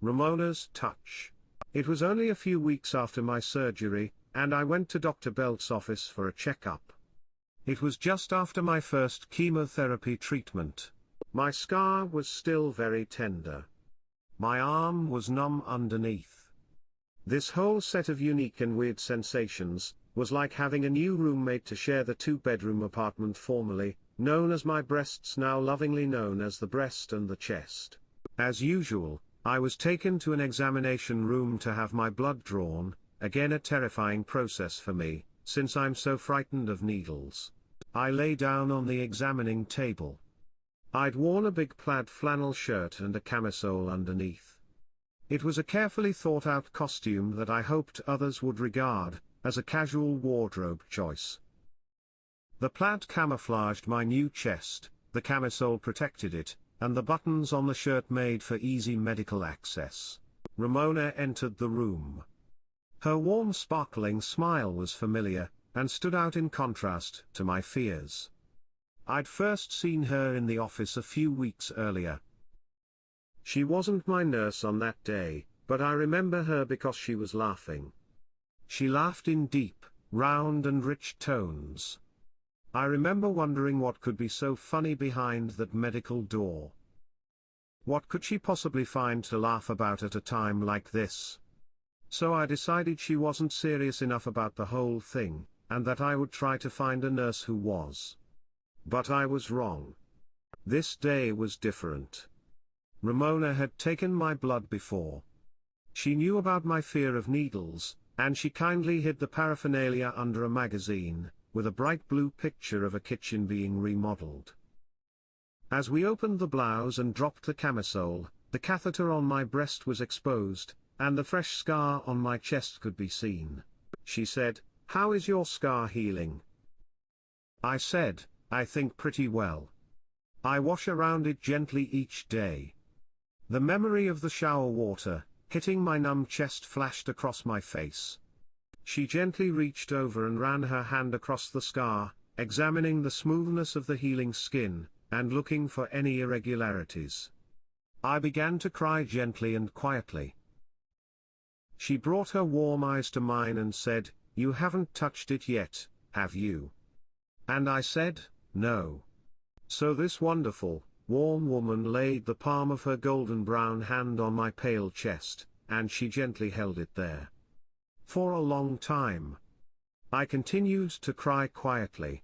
Ramona's touch. It was only a few weeks after my surgery, and I went to Dr. Belt's office for a checkup. It was just after my first chemotherapy treatment. My scar was still very tender. My arm was numb underneath. This whole set of unique and weird sensations was like having a new roommate to share the two-bedroom apartment formerly known as my breasts, now lovingly known as the breast and the chest. As usual, I was taken to an examination room to have my blood drawn, again a terrifying process for me, since I'm so frightened of needles. I lay down on the examining table. I'd worn a big plaid flannel shirt and a camisole underneath. It was a carefully thought-out costume that I hoped others would regard as a casual wardrobe choice. The plaid camouflaged my new chest, the camisole protected it, and the buttons on the shirt made for easy medical access. Ramona entered the room. Her warm sparkling smile was familiar, and stood out in contrast to my fears. I'd first seen her in the office a few weeks earlier. She wasn't my nurse on that day, but I remember her because she was laughing. She laughed in deep, round and rich tones. I remember wondering what could be so funny behind that medical door. What could she possibly find to laugh about at a time like this? So I decided she wasn't serious enough about the whole thing, and that I would try to find a nurse who was. But I was wrong. This day was different. Ramona had taken my blood before. She knew about my fear of needles, and she kindly hid the paraphernalia under a magazine, with a bright blue picture of a kitchen being remodeled. As we opened the blouse and dropped the camisole, the catheter on my breast was exposed, and the fresh scar on my chest could be seen. She said, "How is your scar healing?" I said, "I think pretty well. I wash around it gently each day." The memory of the shower water hitting my numb chest flashed across my face. She gently reached over and ran her hand across the scar, examining the smoothness of the healing skin, and looking for any irregularities. I began to cry gently and quietly. She brought her warm eyes to mine and said, "You haven't touched it yet, have you?" And I said, "No." So this wonderful, warm woman laid the palm of her golden brown hand on my pale chest, and she gently held it there. For a long time. I continued to cry quietly.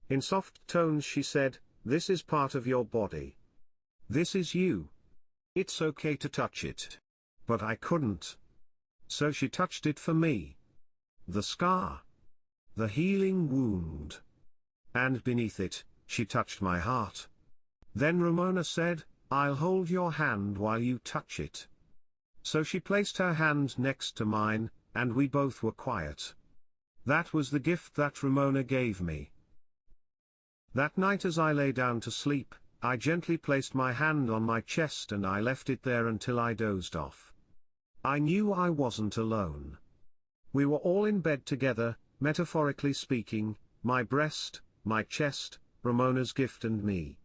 In soft tones she said, "This is part of your body. This is you. It's okay to touch it." But I couldn't. So she touched it for me. The scar. The healing wound. And beneath it, she touched my heart. Then Ramona said, "I'll hold your hand while you touch it." So she placed her hand next to mine, and we both were quiet. That was the gift that Ramona gave me. That night as I lay down to sleep, I gently placed my hand on my chest and I left it there until I dozed off. I knew I wasn't alone. We were all in bed together, metaphorically speaking, my breast, my chest, Ramona's gift and me.